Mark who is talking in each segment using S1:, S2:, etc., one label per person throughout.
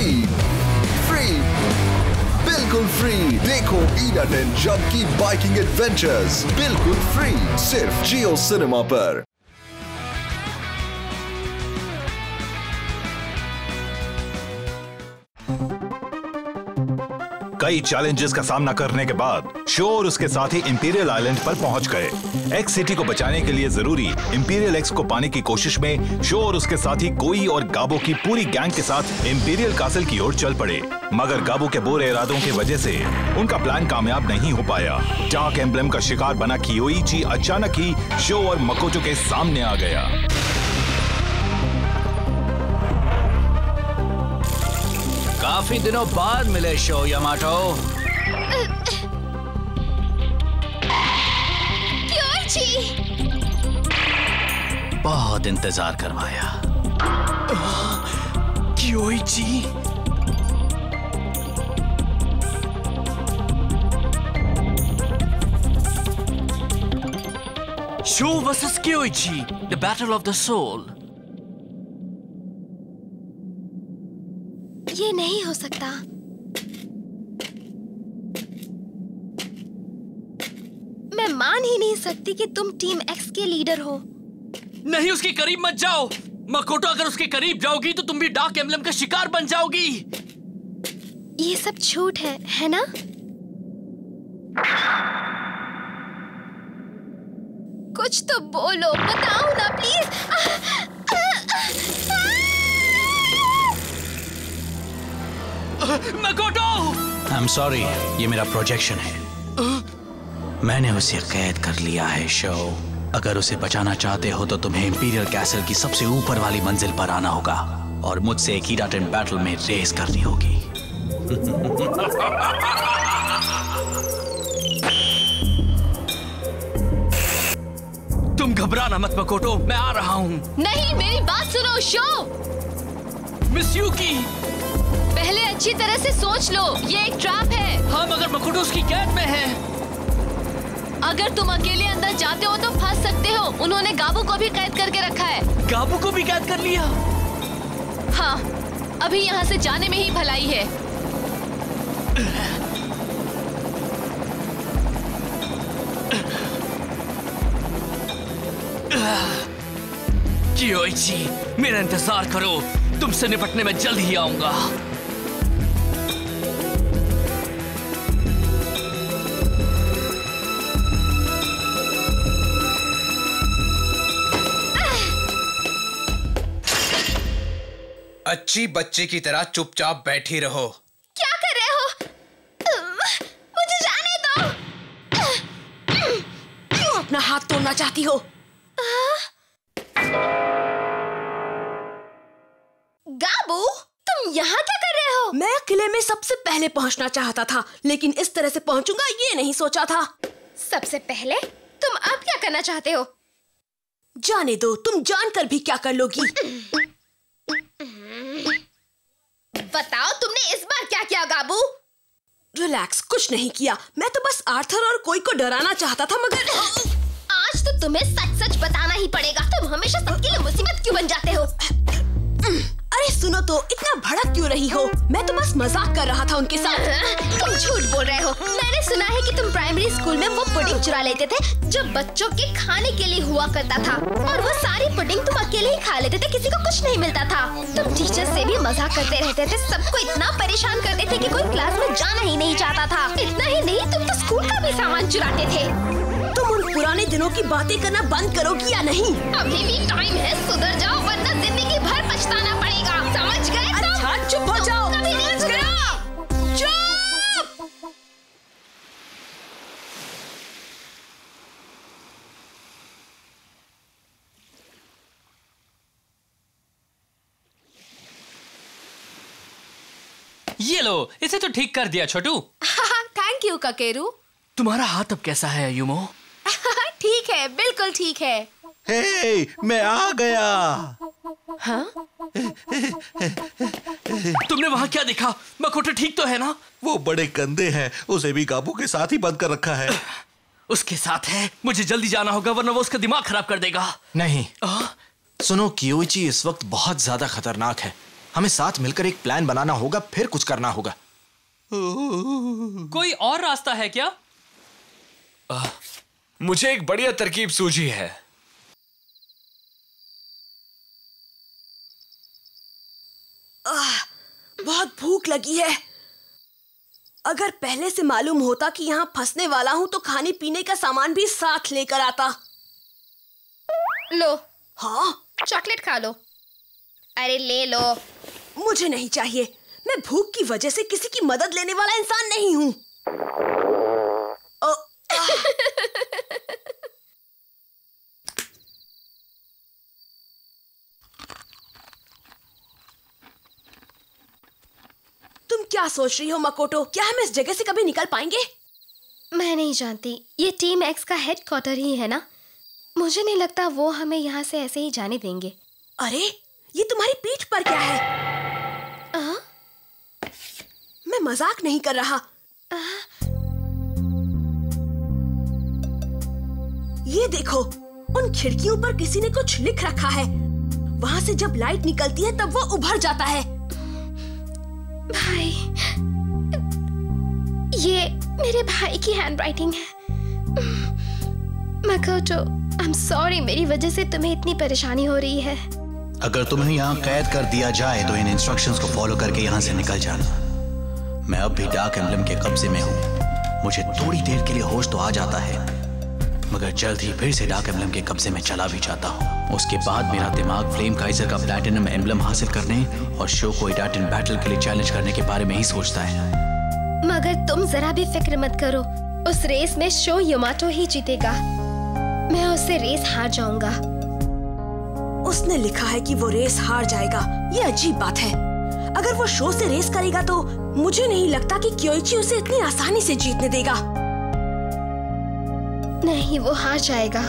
S1: Free, बिल्कुल free. देखो Eden and jump की बाइकिंग एडवेंचर्स बिल्कुल फ्री, सिर्फ जियो सिनेमा पर।
S2: कई चैलेंजेस का सामना करने के बाद शो और उसके साथी इंपीरियल आइलैंड पर पहुंच गए। एक्स सिटी को बचाने के लिए जरूरी इंपीरियल एक्स को पाने की कोशिश में शो और उसके साथी कोई और गाबो की पूरी गैंग के साथ इंपीरियल कासल की ओर चल पड़े, मगर गाबो के बुरे इरादों की वजह से उनका प्लान कामयाब नहीं हो पाया। डार्क एम्ब्लेम का शिकार बना कियोइची अचानक ही शो और मकोटो के सामने आ गया।
S3: काफी दिनों बाद मिले शो यामाटो।
S4: कियोइची!
S3: बहुत इंतजार करवाया।
S5: Kiyoichi! Sho versus Kiyoichi, the battle of the soul.
S4: ये नहीं हो सकता। मैं मान ही नहीं सकती कि तुम टीम एक्स के लीडर हो।
S5: नहीं, उसके करीब मत जाओ। मकोटो, अगर उसके करीब जाओगी तो तुम भी डार्क एम्ब्लेम का शिकार बन जाओगी।
S4: ये सब झूठ है ना? कुछ तो बोलो, बताओ ना प्लीज।
S5: मकोटो!
S3: I'm sorry, ये मेरा प्रोजेक्शन है। मैंने उसे कैद कर लिया है शो। अगर उसे बचाना चाहते हो तो तुम्हें इंपीरियल कैसल की सबसे ऊपर वाली मंजिल पर आना होगा और मुझसे एक ईडाटन बैटल में रेस करनी होगी।
S5: तुम घबराना मत मकोटो, मैं आ रहा हूँ।
S4: नहीं, मेरी बात सुनो शो।
S5: मिस यूकी!
S4: पहले अच्छी तरह से सोच लो, ये एक ट्रैप है।
S5: हाँ, मगर मकोटो उसकी कैद में है।
S4: अगर तुम अकेले अंदर जाते हो तो फंस सकते हो। उन्होंने गाबू को भी कैद करके रखा है।
S5: गाबू को भी कैद कर लिया?
S4: हाँ, अभी यहाँ से जाने में ही भलाई है।
S5: कियोइची, मेरा इंतजार करो, तुमसे निपटने में जल्द ही आऊंगा।
S6: अच्छी बच्ची की तरह चुपचाप बैठी रहो।
S4: क्या कर रहे हो? मुझे जाने दो।
S7: क्यों अपना हाथ तोड़ना चाहती हो?
S4: गाबू, तुम यहाँ क्या कर रहे हो?
S7: मैं किले में सबसे पहले पहुँचना चाहता था, लेकिन इस तरह से पहुँचूंगा ये नहीं सोचा था।
S4: सबसे पहले? तुम अब क्या करना चाहते हो?
S7: जाने दो, तुम जानकर भी क्या कर लोगी?
S4: बताओ, तुमने इस बार क्या किया गाबू?
S7: रिलैक्स, कुछ नहीं किया। मैं तो बस आर्थर और कोई को डराना चाहता था, मगर
S4: आज तो तुम्हें सच सच बताना ही पड़ेगा। तुम हमेशा सबके लिए मुसीबत क्यों बन जाते हो?
S7: अरे सुनो तो, इतना भड़क क्यों रही हो? मैं तो बस मजाक कर रहा था उनके साथ।
S4: तुम झूठ बोल रहे हो। मैंने सुना है कि तुम प्राइमरी स्कूल में वो पुडिंग चुरा लेते थे जो बच्चों के खाने के लिए हुआ करता था, और वो सारी पुडिंग तुम अकेले ही खा लेते थे, किसी को कुछ नहीं मिलता था। तुम टीचर से भी मजाक करते रहते थे, सबको इतना परेशान करते थे कि कोई क्लास में जाना ही नहीं चाहता था। इतना ही नहीं, तुम तो स्कूल का भी सामान चुराते थे।
S7: तुम उन पुराने दिनों की बातें करना बंद करोगी या नहीं?
S4: अभी भी टाइम है, सुधर जाओ वरना जिंदगी भर पछताना पड़ेगा। समझ गए?
S7: अच्छा, चुप हो जाओ।
S4: कभी नहीं सुधरो।
S7: चुप!
S5: ये लो, इसे तो ठीक कर दिया छोटू।
S7: Thank you काकेरू।
S5: तुम्हारा हाथ अब कैसा है अयुमो?
S7: ठीक है, बिल्कुल ठीक है।
S2: हे, मैं आ गया।
S7: हाँ?
S5: तुमने वहाँ क्या देखा? मकोटो ठीक तो है ना?
S2: वो बड़े गंदे हैं, उसे भी काबू के साथ ही बंद कर रखा है।
S5: उसके साथ है, मुझे जल्दी जाना होगा वरना वो उसका दिमाग खराब कर देगा।
S8: नहीं, सुनो, कियोइची इस वक्त बहुत ज्यादा खतरनाक है। हमें साथ मिलकर एक प्लान बनाना होगा, फिर कुछ करना होगा।
S5: कोई और रास्ता है क्या?
S9: मुझे एक बढ़िया तरकीब सूझी है।
S7: बहुत भूख लगी है। अगर पहले से मालूम होता कि यहाँ फंसने वाला हूँ तो खाने पीने का सामान भी साथ लेकर आता।
S4: लो।
S7: हाँ?
S4: चॉकलेट खा लो। अरे ले लो।
S7: मुझे नहीं चाहिए। मैं भूख की वजह से किसी की मदद लेने वाला इंसान नहीं हूँ। तुम क्या सोच रही हो मकोटो? क्या हम इस जगह से कभी निकल पाएंगे?
S4: मैं नहीं जानती। ये टीम एक्स का हेडक्वार्टर ही है ना? मुझे नहीं लगता वो हमें यहाँ से ऐसे ही जाने देंगे।
S7: अरे ये तुम्हारी पीठ पर क्या है? मैं मजाक नहीं कर रहा। ये देखो, उन खिड़कियों पर किसी ने कुछ लिख रखा है। वहां से जब लाइट निकलती है तब वो उभर जाता है।
S4: भाई, ये मेरे भाई की हैंडराइटिंग है। मकोटो, आई एम सॉरी, मेरी वजह से तुम्हें इतनी परेशानी हो रही है।
S3: अगर तुम्हें यहाँ कैद कर दिया जाए तो इन इंस्ट्रक्शंस को फॉलो करके यहाँ से निकल जाना। मैं अब भी डार्क एम्बलम के कब्जे में हूँ। मुझे थोड़ी देर के लिए होश तो आ जाता है, मगर जल्द ही फिर से डार्क एम्बलम के कब्जे में चला भी जाता हूँ। उसके बाद मेरा दिमाग फ्लेम काइजर का प्लैटिनम एम्बलम हासिल करने और शो को इडाटन बैटल के लिए चैलेंज करने के बारे में ही सोचता है।
S4: मगर तुम जरा भी फिक्र मत करो, उस रेस में शो यमाटो ही जीतेगा। मैं उससे रेस हार जाऊंगा।
S7: उसने लिखा है कि वो रेस हार जाएगा। ये अजीब बात है। अगर वो शो से रेस करेगा तो मुझे नहीं लगता कि क्योइची उसे इतनी आसानी से जीतने देगा।
S4: नहीं, वो हार जाएगा।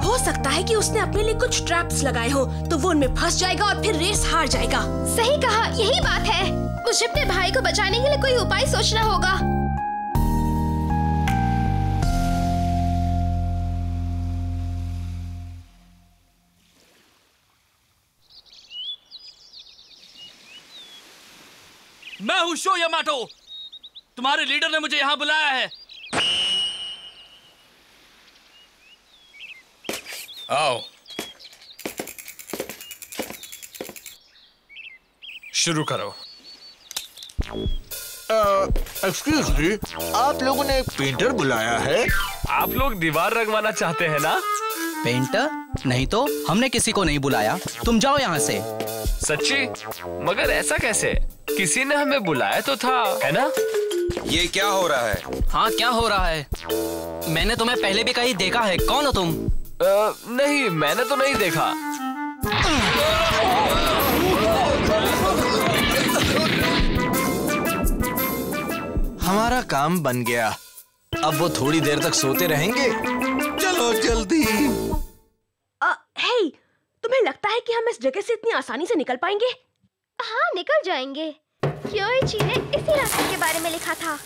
S7: हो सकता है कि उसने अपने लिए कुछ ट्रैप्स लगाए हो, तो वो उनमें फंस जाएगा और फिर रेस हार जाएगा।
S4: सही कहा, यही बात है। मुझे अपने भाई को बचाने के लिए कोई उपाय सोचना होगा।
S5: मैं हूँ शो यमाटो। तुम्हारे लीडर ने मुझे यहाँ बुलाया है।
S9: आओ, शुरू करो।
S8: एक्सक्यूज मी, आप लोगों ने एक पेंटर बुलाया है?
S9: आप लोग दीवार रंगवाना चाहते हैं ना?
S3: पेंटर? नहीं तो, हमने किसी को नहीं बुलाया। तुम जाओ यहाँ से।
S9: सच्ची? मगर ऐसा कैसे? किसी ने हमें बुलाया तो था, है ना?
S10: ये क्या हो रहा है?
S3: हाँ, क्या हो रहा है? मैंने तुम्हें पहले भी कहीं देखा है। कौन हो तुम?
S9: नहीं, मैंने तो नहीं देखा।
S8: हमारा काम बन गया। अब वो थोड़ी देर तक सोते रहेंगे। चलो जल्दी।
S7: हे, तुम्हें लगता है कि हम इस जगह से इतनी आसानी से निकल पाएंगे?
S4: हाँ, निकल जाएंगे। क्योइची ने इसी रास्ते के बारे में लिखा था।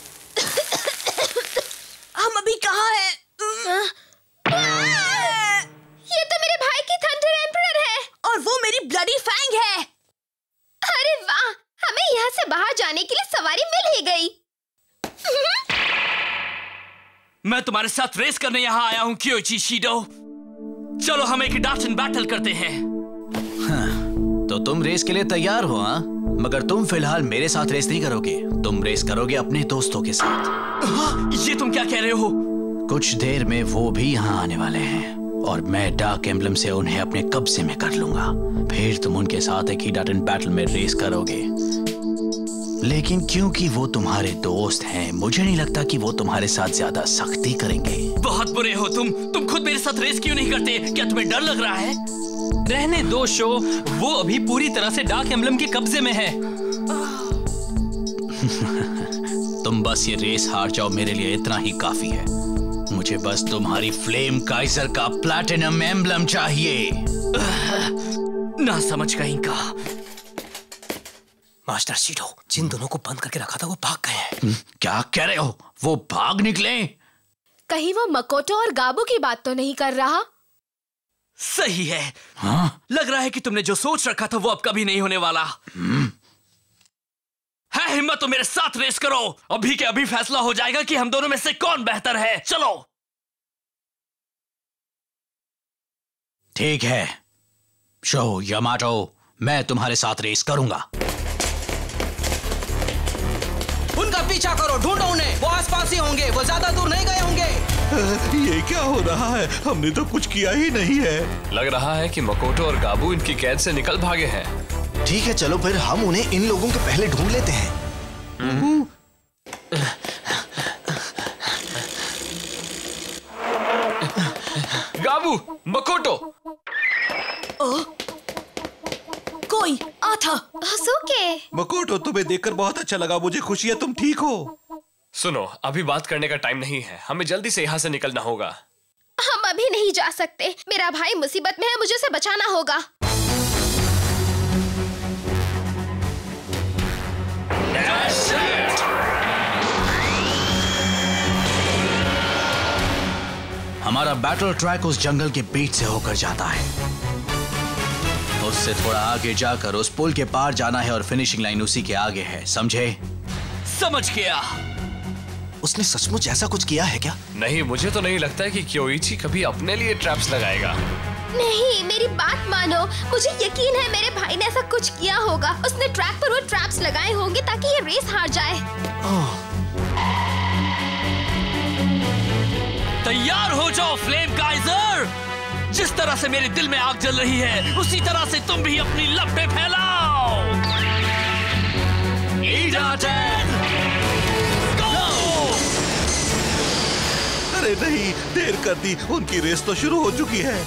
S7: हम अभी कहाँ हैं?
S4: ये तो मेरे भाई की थंडर एम्परर है।
S7: और वो मेरी ब्लडी फैंग है।
S4: अरे वाह, हमें यहाँ से बाहर जाने के लिए सवारी मिल ही गई।
S5: मैं तुम्हारे साथ रेस करने यहाँ आया हूँ क्योइची शिडो। चलो हम एक इडाटन बैटल करते हैं।
S3: हाँ, तो तुम रेस के लिए तैयार हो? हाँ, मगर तुम फिलहाल मेरे साथ रेस नहीं करोगे। तुम रेस करोगे अपने दोस्तों के साथ।
S5: ये तुम क्या कह रहे हो?
S3: कुछ देर में वो भी यहाँ आने वाले हैं और मैं डार्क एम्बलम से उन्हें अपने कब्जे में कर लूंगा। फिर तुम उनके साथ एक इडाटन बैटल में रेस करोगे। लेकिन क्योंकि वो तुम्हारे दोस्त हैं, मुझे नहीं लगता कि वो तुम्हारे साथ ज्यादा सख्ती करेंगे।
S5: बहुत बुरे हो तुम खुद मेरे साथ रेस क्यों नहीं करते? क्या तुम्हें डर लग रहा है?
S11: रहने दो शो, वो अभी पूरी तरह से डार्क एम्बलम के कब्जे में है।
S3: तुम बस ये रेस हार जाओ, मेरे लिए इतना ही काफी है। मुझे बस तुम्हारी फ्लेम काइजर का प्लैटिनम एम्बलम चाहिए।
S5: ना समझ कहीं का।
S8: मास्टर शीडो, जिन दोनों को बंद करके रखा था वो भाग गए हैं।
S3: क्या कह रहे हो? वो भाग निकले?
S7: कहीं वो मकोटो और गाबू की बात तो नहीं कर रहा?
S5: सही है।
S3: हाँ?
S5: लग रहा है कि तुमने जो सोच रखा था वो अब कभी नहीं होने वाला। है हिम्मत तो मेरे साथ रेस करो। अभी के अभी फैसला हो जाएगा कि हम दोनों में से कौन बेहतर है। चलो।
S3: ठीक है शो यामाटो, मैं तुम्हारे साथ रेस करूंगा।
S8: उनका पीछा करो, ढूंढो उन्हें। वो आसपास ही होंगे, वो ज्यादा दूर नहीं गए होंगे।
S2: ये क्या हो रहा है? हमने तो कुछ किया ही नहीं है।
S9: लग रहा है कि मकोटो और गाबू इनकी कैद से निकल भागे हैं।
S8: ठीक है चलो फिर हम उन्हें इन लोगों के पहले ढूंढ लेते हैं।
S9: गाबू, मकोटो।
S7: कोई आ था।
S4: हसुके।
S2: मकोटो, तुम्हें देखकर बहुत अच्छा लगा। मुझे खुशी है तुम ठीक हो।
S9: सुनो, अभी बात करने का टाइम नहीं है। हमें जल्दी से यहाँ से निकलना होगा।
S4: हम अभी नहीं जा सकते। मेरा भाई मुसीबत में है, मुझे उसे बचाना होगा।
S3: हमारा बैटल ट्रैक उस जंगल के बीच से होकर जाता है। उससे थोड़ा आगे जाकर उस पुल के पार जाना है और फिनिशिंग लाइन उसी के आगे है, समझे?
S5: समझ गया।
S8: उसने सचमुच ऐसा कुछ किया है क्या?
S9: नहीं, मुझे तो नहीं लगता है कि क्योइची कभी अपने लिए ट्रैप्स लगाएगा।
S4: नहीं, मेरी बात मानो। मुझे यकीन है मेरे भाई ने ऐसा कुछ किया होगा। उसने ट्रैक पर वो ट्रैप्स लगाए होंगे ताकि ये रेस हार जाए।
S5: तैयार हो जाओ फ्लेम काइजर। जिस तरह से मेरे दिल में आग जल रही है उसी तरह से तुम भी अपनी लपटें फैलाओ।
S2: अरे नहीं, देर कर दी। उनकी रेस तो शुरू हो चुकी है।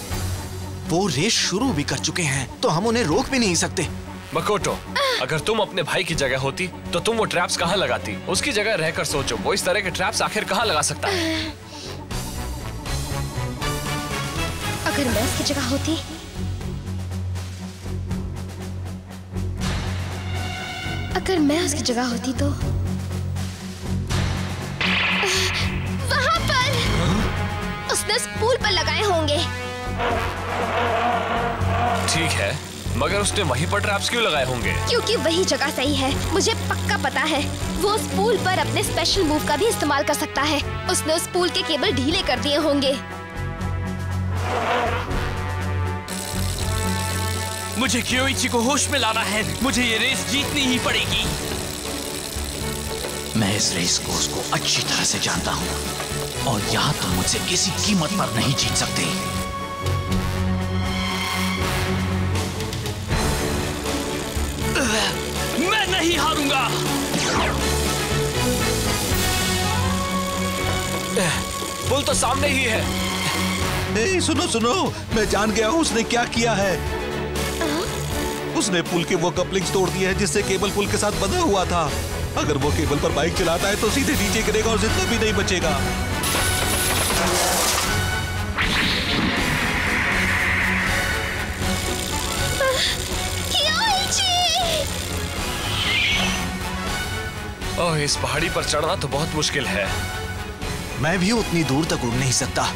S8: वो रेस शुरू भी कर चुके हैं तो हम उन्हें रोक भी नहीं सकते।
S9: मकोटो, अगर तुम अपने भाई की जगह होती तो तुम वो ट्रैप्स कहाँ लगाती? उसकी जगह रहकर सोचो, वो इस तरह के ट्रैप्स आखिर कहाँ लगा सकता है?
S4: अगर मैं उसकी जगह होती, तो वहाँ पर उसने उस पुल पर लगाए होंगे।
S9: ठीक है, मगर उसने वहीं पर ट्रैप्स क्यों लगाए होंगे?
S4: क्योंकि वही जगह सही है। मुझे पक्का पता है वो उस पुल पर अपने स्पेशल मूव का भी इस्तेमाल कर सकता है। उसने उस पुल के केबल ढीले कर दिए होंगे।
S5: मुझे क्योइची को होश में लाना है। मुझे ये रेस जीतनी ही पड़ेगी।
S3: मैं इस रेस को उसको अच्छी तरह से जानता हूँ और यहाँ तुम मुझसे किसी कीमत पर नहीं जीत सकते।
S5: मैं नहीं हारूंगा।
S9: पुल तो सामने ही है।
S2: नहीं, सुनो सुनो, मैं जान गया हूँ उसने क्या किया है। उसने पुल के वो कपलिंग्स तोड़ दिए हैं जिससे केबल पुल के साथ बंधा हुआ था। अगर वो केबल पर बाइक चलाता है तो सीधे नीचे गिरेगा और जिंदा भी नहीं बचेगा।
S9: ओह, इस पहाड़ी पर चढ़ना तो बहुत मुश्किल है।
S8: मैं भी उतनी दूर तक उड़ नहीं सकता।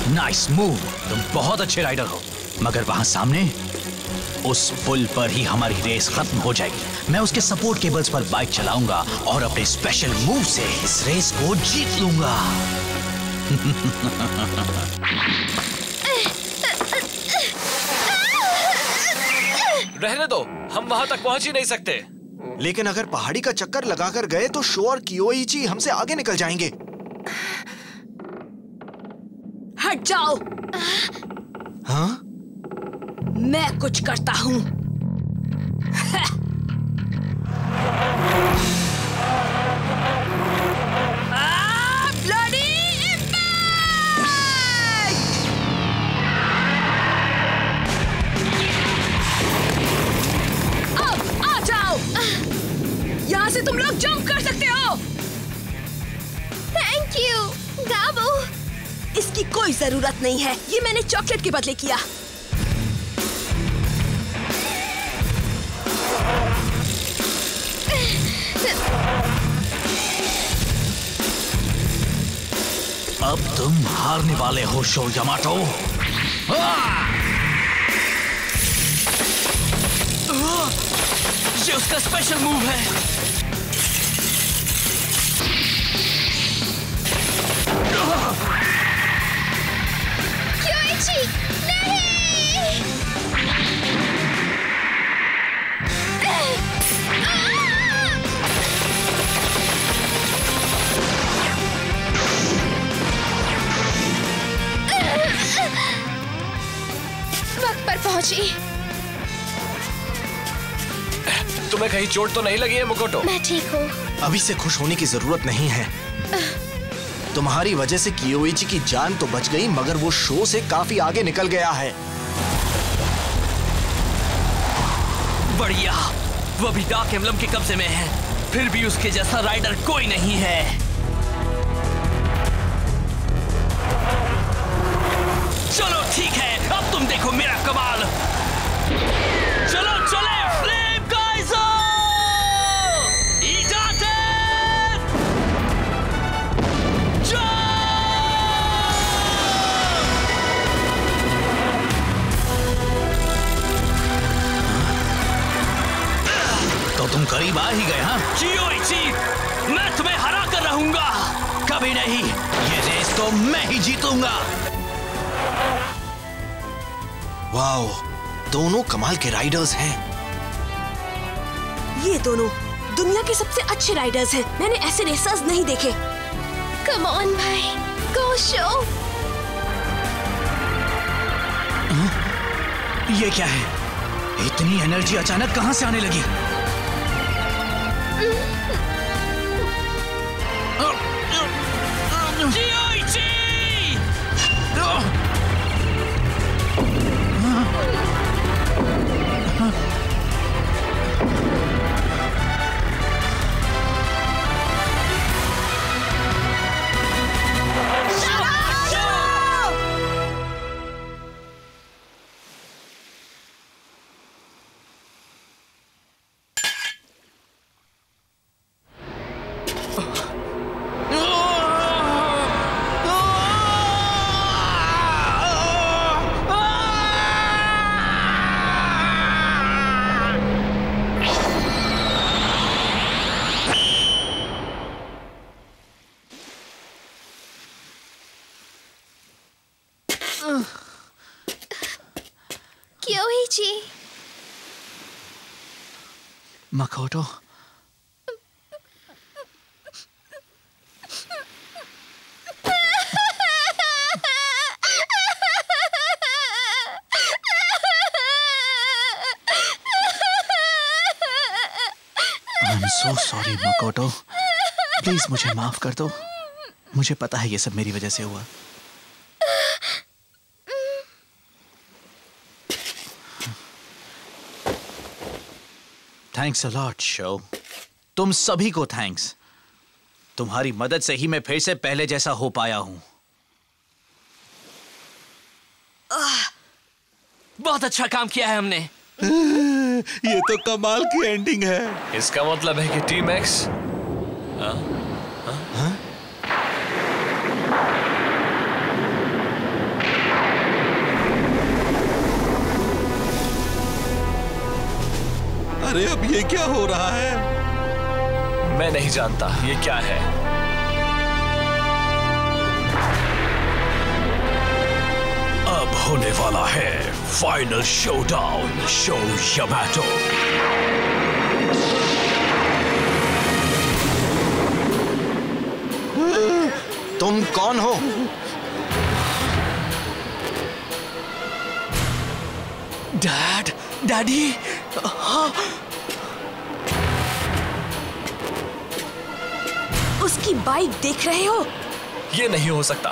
S3: नाइस मूव, तुम बहुत अच्छे राइडर हो। मगर वहां सामने उस पुल पर ही हमारी रेस खत्म हो जाएगी। मैं उसके सपोर्ट केबल्स पर बाइक चलाऊंगा और अपने स्पेशल मूव से इस रेस को जीत लूंगा।
S9: रहने दो, हम वहां तक पहुंच ही नहीं सकते।
S8: लेकिन अगर पहाड़ी का चक्कर लगाकर गए तो शो और क्योइची हमसे आगे निकल जाएंगे।
S7: हट जाओ।
S8: हाँ?
S7: मैं कुछ करता हूँ। Bloody impact! अब आ जाओ। यहाँ से तुम लोग जंप कर सकते हो।
S4: Thank you Gabu.
S7: इसकी कोई जरूरत नहीं है, ये मैंने चॉकलेट के बदले किया।
S3: अब तुम हारने वाले हो शो यामाटो।
S5: ये उसका स्पेशल मूव है।
S4: क्योइची, नहीं! वक्त पर पहुंची।
S9: तुम्हें कहीं चोट तो नहीं लगी है मुकोटो?
S4: मैं ठीक हूँ।
S8: अभी से खुश होने की जरूरत नहीं है। तुम्हारी वजह से कियोइची की जान तो बच गई, मगर वो शो से काफी आगे निकल गया है।
S5: बढ़िया, वो भी डार्क एम्बलम के कब्जे में है। फिर भी उसके जैसा राइडर कोई नहीं है। चलो ठीक है, अब तुम देखो मेरा कमाल। चलो चले फ्लेम काइजर!
S3: तो तुम करीब आ ही गए। हाँ
S5: कियोइची, मैं तुम्हें हरा कर रहूंगा।
S3: कभी नहीं, ये रेस तो मैं ही जीतूंगा।
S8: वाओ, दोनों कमाल के राइडर्स हैं।
S7: ये दोनों दुनिया के सबसे अच्छे राइडर्स हैं। मैंने ऐसे रेसर्स नहीं देखे।
S4: कम ऑन भाई, गो शो।
S3: ये क्या है? इतनी एनर्जी अचानक कहां से आने लगी?
S4: क्योइची,
S3: मकोटो, I'm so sorry मकोटो। प्लीज मुझे माफ कर दो। मुझे पता है ये सब मेरी वजह से हुआ। Thanks a lot show. तुम सभी को थैंक्स। तुम्हारी मदद से ही मैं फिर से पहले जैसा हो पाया हूं।
S5: बहुत अच्छा काम किया है हमने।
S2: ये तो कमाल की एंडिंग है।
S9: इसका मतलब है कि टीम एक्स
S2: अरे अब ये क्या हो रहा है?
S9: मैं नहीं जानता ये क्या है।
S3: अब होने वाला है फाइनल शोडाउन, शो यामाटो।
S8: तुम कौन हो?
S5: Dad, daddy.
S7: उसकी बाइक देख रहे हो?
S9: ये नहीं हो सकता।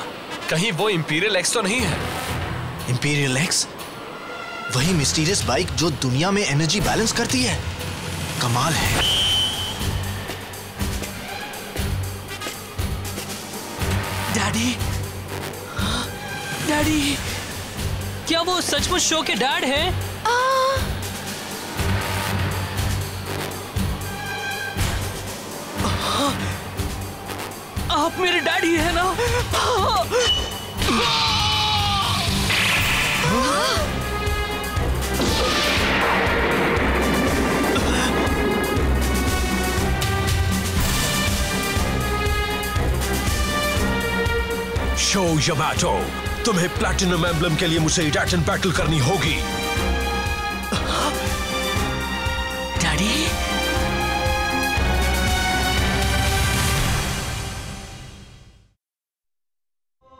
S9: कहीं वो इंपीरियल एक्स तो नहीं है?
S8: Imperial x? वही मिस्टीरियस बाइक जो दुनिया में एनर्जी बैलेंस करती है। कमाल है।
S5: डैडी, डैडी,
S11: क्या वो सचमुच शो के डैड हैं?
S5: आप मेरे डैडी है ना?
S12: शो यमाटो, तुम्हें प्लैटिनम एम्बलम के लिए मुझसे टाइटन बैटल करनी होगी।
S5: डैडी